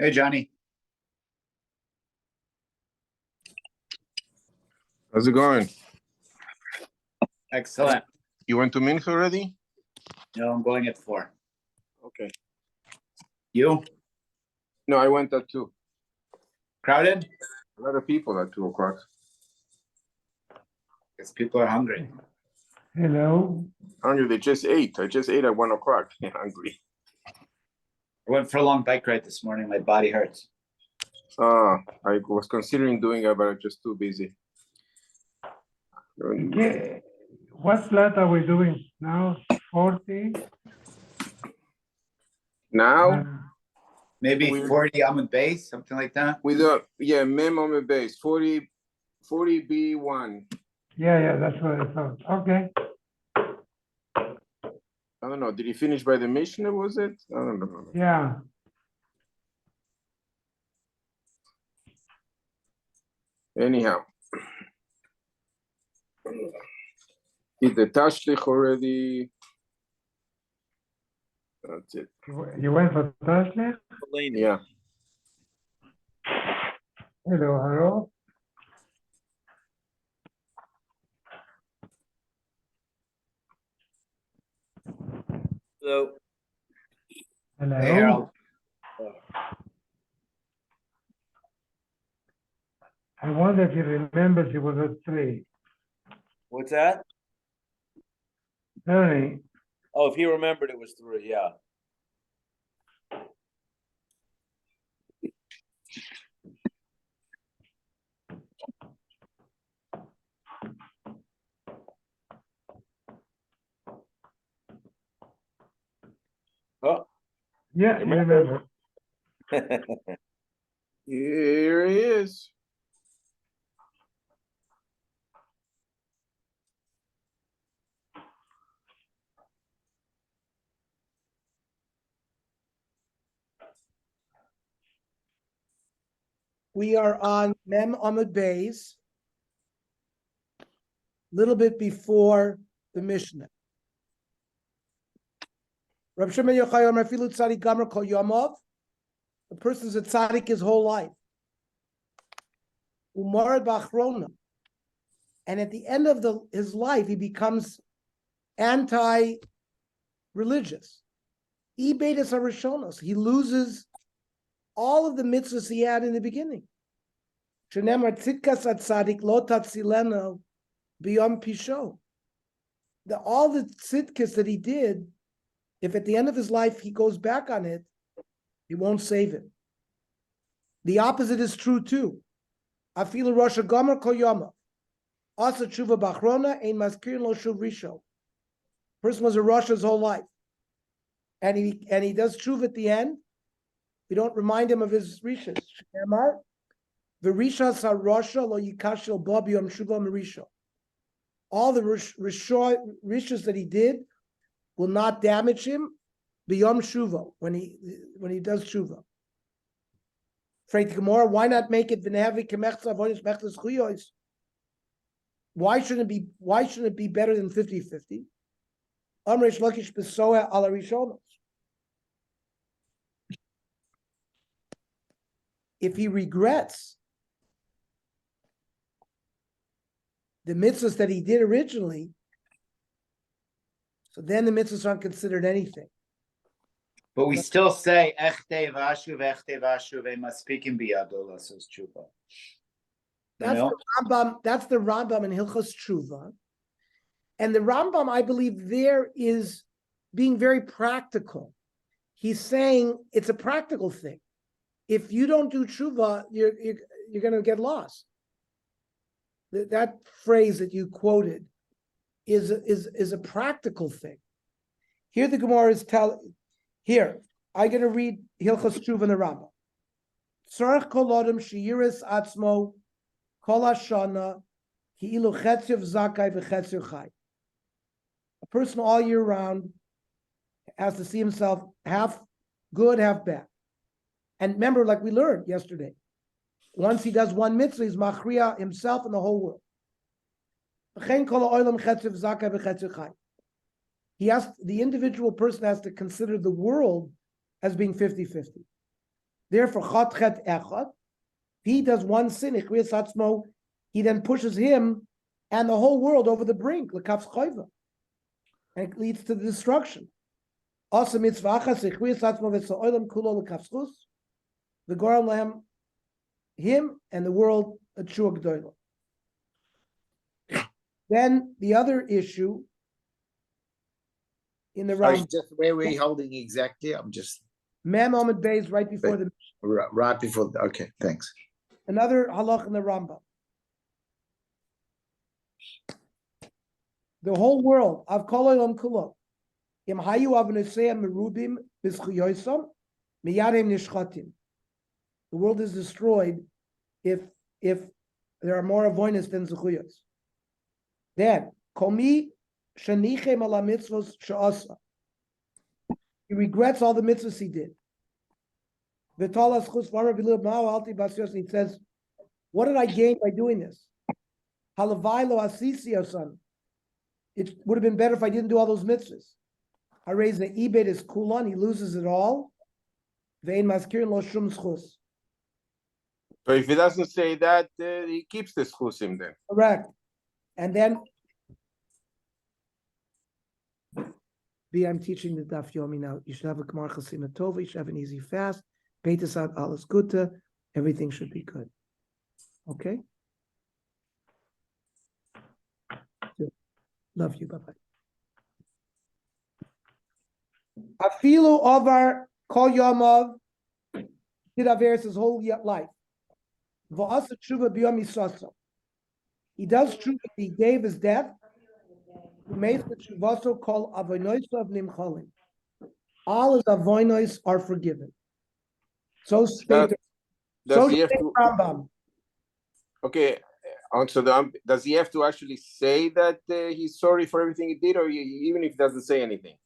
Hey, Johnny. How's it going? Excellent. You went to Minsk already? No, I'm going at 4. Okay. You? No, I went at 2. Crowded? A lot of people at 2 o'clock. Because people are hungry. Hello. Hungry, they just ate. I just ate at 1 o'clock. Hungry. I went for a long bike ride this morning. My body hurts. I was considering doing it, but I'm just too busy. Okay. What flat are we doing now? 40? Now, Maybe Weird. 40 almond base, something like that. with mem on the base, 40 B1. Yeah, that's what I thought. Okay. I don't know. Did he finish by the Mishnah, was it? I don't know. Yeah. Anyhow. Did the Tashlich already? That's it. You went for Tashlich? Yeah. Hello. Hello. Hello. Hey, Harold. I wonder if he remembers it was a 3. What's that? Ernie, Oh, if he remembered, it was 3. Yeah. Oh, yeah, you Remember. remember. Here he is. We are on Mem Amud Beis, a little bit before the Mishnah. Rab Shimon Yochai Omer Filu Tzadik Gamer Kol Yomov. The person's a tzaddik his whole life. Umar Bachrona. And at the end of his life, he becomes anti-religious. Ibedas Harishonos. He loses all of the mitzvahs he had in the beginning. Shenemar tzidkas atzadik lo tatzileno biyom pisho. All the tzidkas that he did, if at the end of his life he goes back on it, he won't save him. The opposite is true too. Afilu Rosh Gomer Kol Yoma. Asa tshuva bachrona ein maskirin lo shuv risho. Person was a Rosh his whole life, and he does tshuva at the end. We don't remind him of his rishas. Shemar v'rishas harosha lo yikashel bo b'yom shuva merisho. All the rishas that he did will not damage him b'yom shuva when he does shuva. Freit Gemara, why not make it v'nehavi kemechza avodas mechtas chuyos? Why shouldn't it be better than 50-50? Amresh lakish besoa ala rishonos. If he regrets the mitzvahs that he did originally, so then the mitzvahs aren't considered anything. But we still say, echte vashuv, maspikim biyado lasos tshuva. That's the Rambam in Hilchos Tshuva. And the Rambam, I believe, there is being very practical. He's saying it's a practical thing. If you don't do tshuva, you're going to get lost. That phrase that you quoted is a practical thing. Here the Gemara is telling. Here I'm going to read Hilchos Tshuva in the Rambam. Tzarich kol adam sheyiras atzmo kol hashana ki'ilu chetziv zakai v'chetziv chai. A person all year round has to see himself half good, half bad. And remember, like we learned yesterday, once he does one mitzvah, he's machriya himself and the whole world. The individual person has to consider the world as being 50-50. Therefore, chot chet echad. If he does one sin, ichrias atzmo, he then pushes him and the whole world over the brink, lekafs choiva, and it leads to the destruction. Also mitzvachas ichrias atzmo v'so'olam kulo lekafschus, the goram lam, him and the world a true gdoila. Then the other issue in the Sorry, Ram, just where we're holding exactly. I'm just Mem Omid Beis right before the right before. Okay, thanks. another halach in the Rambam. The whole world of kol olam kulo, im hayu avneseim merubim b'zchuyosam miyadem nishchatim. The world is destroyed if there are more avoidance than zechuyos. Then komi shenichem ala mitzvos she'asa. He regrets all the mitzvahs he did. V'talas chus v'amar b'liv ma'u alti bas yosef. He says, what did I gain by doing this? Halavai lo asisi osan. It would have been better if I didn't do all those mitzvahs. I raise the ebed is kulon, he loses it all. Vein maskirin lo shum schus. So if he doesn't say that, he keeps the schusim then. Correct. And then I'm teaching the Daf Yomi now. You should have a Gemar Chasima Tova, you should have an easy fast. Beitas out alles Gute, everything should be good. Okay? Love you, bye-bye. Afilu over kol yomov, did Averis his whole life. V'asa tshuva b'yom yisasa. He does tshuva, he gave his death. He makes the tshuvaso called avonos of nimchalim. All his avonos are forgiven. So state Does he have to? Rambam. Okay. So does he have to actually say that he's sorry for everything he did, or even if he doesn't say anything?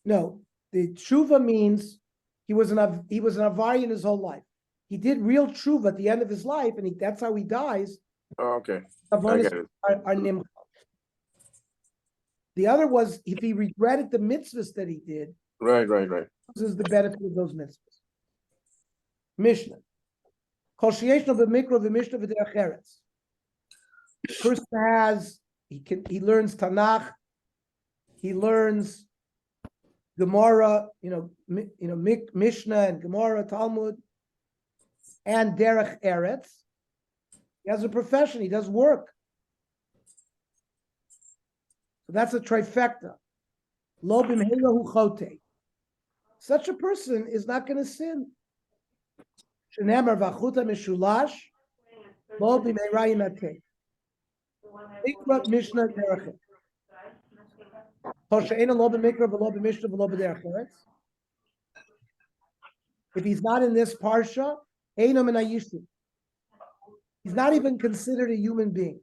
No, the tshuva means he was an avari in his whole life. He did real tshuva at the end of his life, and that's how he dies. Oh, okay. Avonos are nimchal. The other was if he regretted the mitzvahs that he did. Right. This is the benefit of those mitzvahs. Mishnah. Kol sheyesh lo b'mikro v'mishnah v'derech eretz. Person has, he learns Tanakh, he learns Gemara, Mishnah and Gemara, Talmud, and derech eretz. He has a profession, he does work. So that's a trifecta. Lo b'mheila hu chote. Such a person is not going to sin. Shenemar v'achuta mishulash, lo b'meira yimateh. Mikra Mishnah derech. Kol she'ena lo b'mikra v'lo b'mishnah v'lo b'derech eretz. If he's not in this parsha, eino min hayishu. He's not even considered a human being.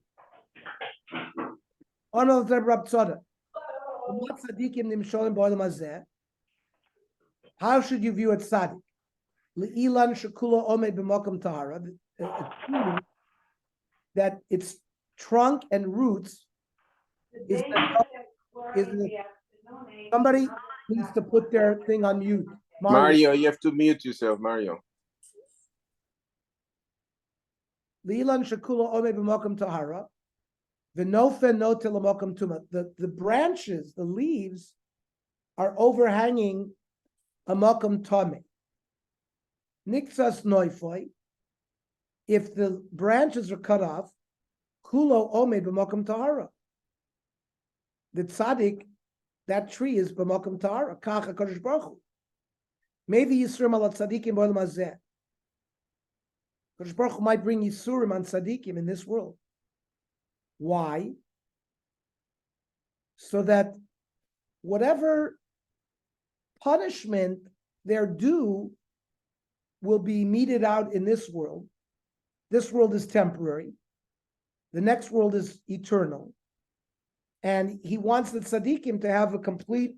How should you view it tzaddik? That its trunk and roots is somebody needs to put their thing on mute. Mario, you have to mute yourself, Mario. The branches, the leaves, are overhanging a makam tame. Nixas noifoi. If the branches are cut off, kulo ome b'makam tahara. The tzaddik, that tree is b'makam tahara. Kach HaKadosh Baruch Hu. Maybe Yisroel al tzaddikim b'olam hazeh. Kadosh Baruch Hu might bring Yisurim on tzaddikim in this world. Why? So that whatever punishment they're due will be meted out in this world. This world is temporary. The next world is eternal. And he wants the tzaddikim to have a complete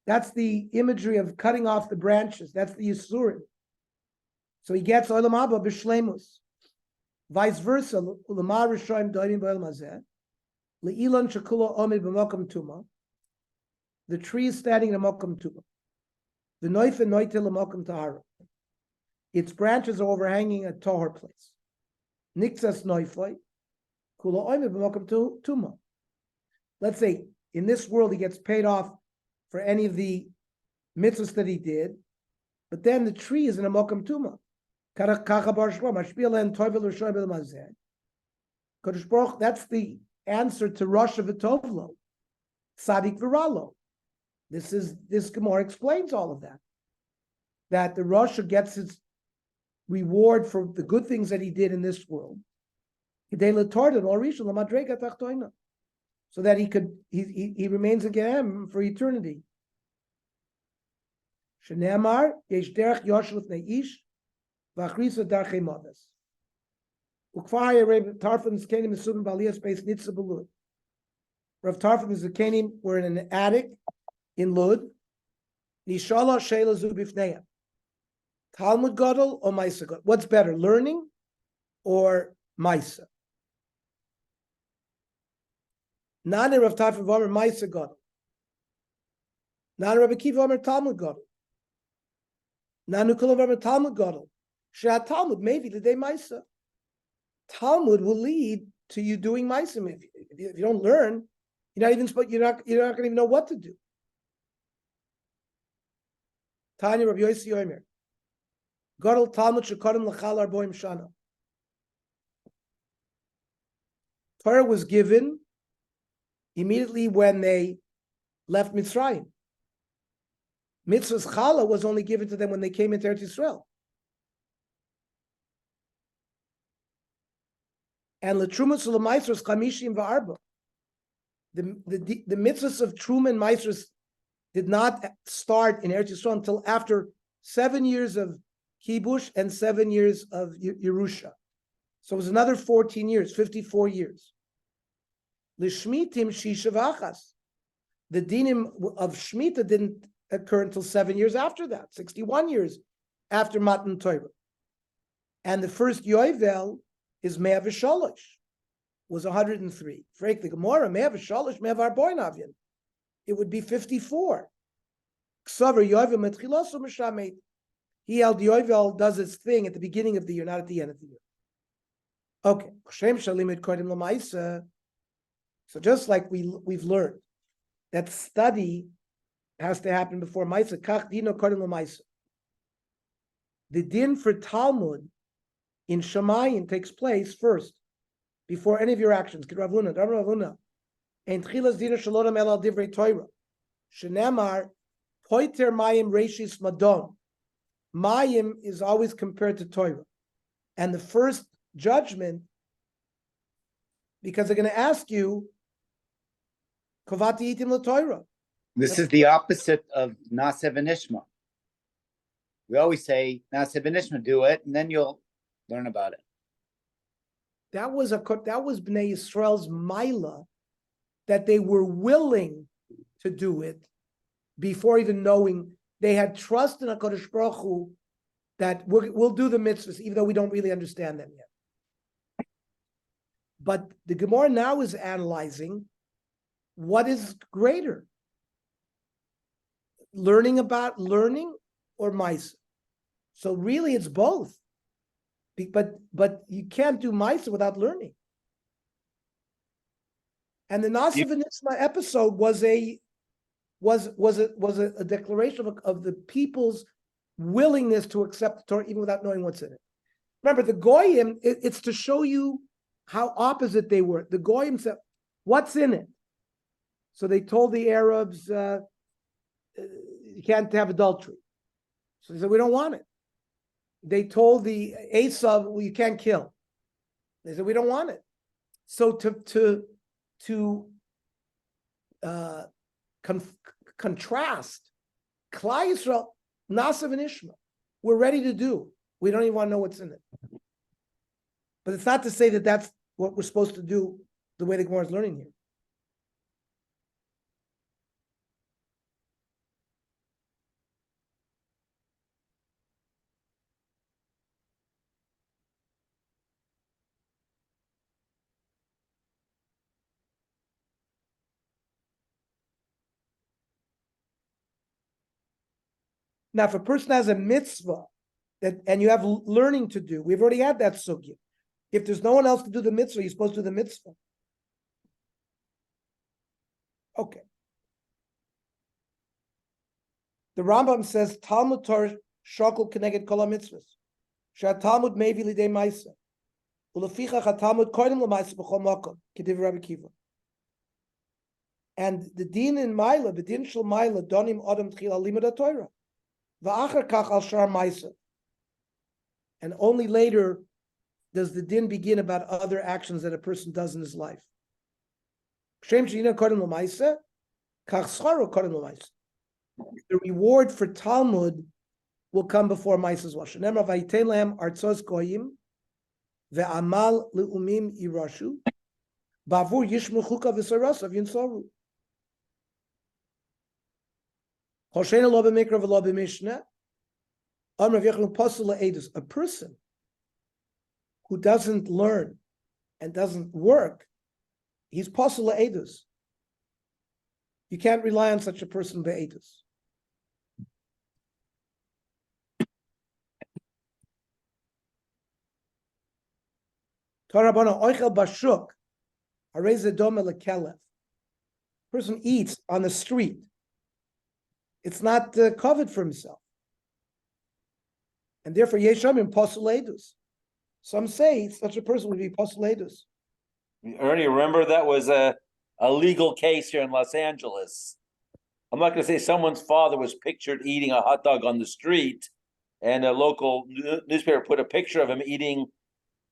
that's the imagery of cutting off the branches. That's the Yisurim. So he gets Olam Haba b'shleimus. Vice versa, L'ma Rishoim Doinim B'Olam Hazeh, Le'ilan Shekulo Omid B'Mokum Tuma. The tree is standing in a Mokum Tuma. The Noif and Noite L'Mokum Tahara. Its branches are overhanging a Tahar place. Nixas Noifoi, Kulo Omid B'Mokum Tuma. Let's say in this world he gets paid off for any of the mitzvahs that he did, but then the tree is in a Mokum Tuma. That's the answer to Rosh V'Tovlo, Tzadik V'Ralo. This Gemara explains all of that. That the Rosh gets his reward for the good things that he did in this world. So that he remains a Gehem for eternity. Shenemar yesh derech yoshlut neish v'achrisa darchei modas. Ukfaya Rav Tarfon's kenim mesubim b'aliyas beis nitza b'lud. Rav Tarfon is a kenim. We're in an attic in Lud. Nishala sheila zu bifneya. Talmud gadol or Maisa gadol? What's better, learning or Maisa? Nane Rav Tarfon v'omer Maisa gadol. Nane Rabbi Akiva v'omer Talmud gadol. Nanu kula v'omer Talmud gadol. She'at Talmud maybe the day Maisa. Talmud will lead to you doing Maisa. If you don't learn, you're not going to even know what to do. Tanya Rabbi Yossi Yomer. Gadol Talmud shekodim l'chal arboim shana. Torah was given immediately when they left Mitzrayim. Mitzvah's chala was only given to them when they came into Eretz Yisrael. And l'trumas u'l'maisros chamishim v'arba. The mitzvahs of Truma and Maisros did not start in Eretz Yisrael until after 7 years of Kibush and 7 years of Yerusha. So it was another 14 years, 54 years. L'shmitim shisha v'achas. The dinim of Shemitah didn't occur until 7 years after that, 61 years after Matan Torah. And the first Yovel is Mea v'shalosh, was 103. Freik the Gemara, Mea v'shalosh, Mea v'arboin. It would be 54. Ksaver Yovel metchilosu m'shamet. He held Yovel does its thing at the beginning of the year, not at the end of the year. Okay. So just like we've learned that study has to happen before Maisa, kach dino kodim l'maisa. The din for Talmud in Shamayim takes place first, before any of your actions. Ravuna. And tchilas dino shalodam el al divrei Torah. Shenemar poiter mayim reishis madon. Mayim is always compared to Torah. And the first judgment, because they're going to ask you, kovati itim l'Torah. This is the opposite of Nasev and Ishma. We always say Nasev and Ishma, do it, and then you'll learn about it. That was Bnei Yisrael's Maila, that they were willing to do it before even knowing. They had trust in HaKadosh Baruch Hu that we'll do the mitzvahs, even though we don't really understand them yet. But the Gemara now is analyzing what is greater, learning or Maisa. So really, it's both. But you can't do Maisa without learning. And the Nasav and Isma episode was a declaration of the people's willingness to accept the Torah even without knowing what's in it. Remember, the Goyim, it's to show you how opposite they were. The Goyim said, what's in it? So they told the Arabs, you can't have adultery. So they said, we don't want it. They told the Esav, well, you can't kill. They said, we don't want it. So to contrast, Klal Yisrael, Nasav and Ishma, we're ready to do. We don't even want to know what's in it. But it's not to say that that's what we're supposed to do the way the Gemara is learning here. Now, if a person has a mitzvah and you have learning to do, we've already had that sugya. If there's no one else to do the mitzvah, you're supposed to do the mitzvah. Okay. The Rambam says Talmud Torah shakol keneged kol mitzvahs. Shah Talmud mevi lidei ma'isa. Ulefichach haTalmud kodim l'ma'isa b'chol makom k'divrei Rabbi Kiva. And the din in Maila, the din shel Maila, donim adam tchila limud haTorah, va'achar kach al shar ma'isa. And only later does the din begin about other actions that a person does in his life. Shem she'ina kodim l'ma'isa, kach scharo kodim l'ma'isa. The reward for Talmud will come before Ma'aseh Wash. Nemar vayitein lehem artzos goyim ve'amal le'umim yirashu bavur yishmu chuka v'sarasav yinsoru. Hoshena lo b'mikra v'lo b'mishnah. Amar v'yechnu posel le'edus. A person who doesn't learn and doesn't work, he's posel le'edus. You can't rely on such a person be'edus. Torabana oichel bashuk, harei dome lekelev. Person eats on the street. It's not covered for himself, and therefore yeshamim posel edus. Some say such a person would be posel edus. Ernie, remember that was a legal case here in Los Angeles. I'm not going to say someone's father was pictured eating a hot dog on the street, and a local newspaper put a picture of him eating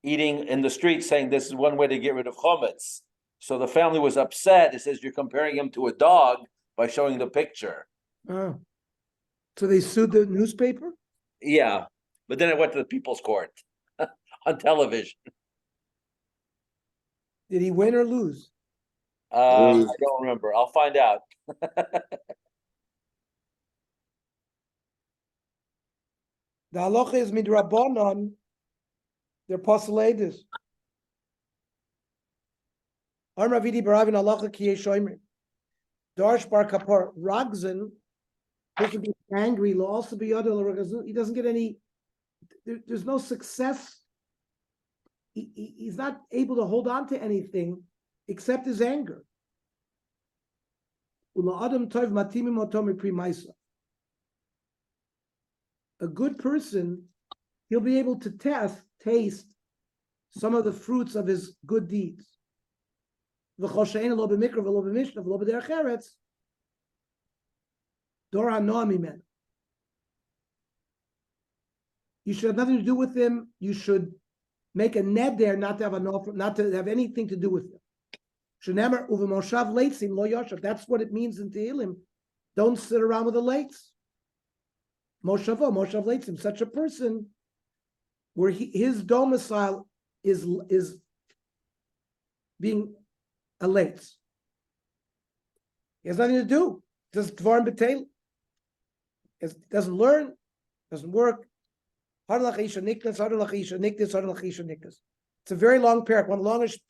in the street, saying this is one way to get rid of chametz. So the family was upset. It says you're comparing him to a dog by showing the picture. Oh. So they sued the newspaper? Yeah, but then it went to the people's court on television. Did he win or lose? I don't remember. I'll find out. The halacha is midrabanan. They're poseladis. Amar Ravidi baravin halacha ki yeshoimrim. Darsh bar kapar ragzin. Person be angry. Will also be other. He doesn't get any. There's no success. He's not able to hold on to anything except his anger. A good person, he'll be able to taste some of the fruits of his good deeds. You should have nothing to do with him. You should make a ned there, not to have anything to do with him. That's what it means in Tehillim. Don't sit around with the lights. Moshav leitzim. Such a person, where his domicile is being a leitz. He has nothing to do. Just dvarim b'teil. Doesn't learn, doesn't work. It's a very long parak, one of the longest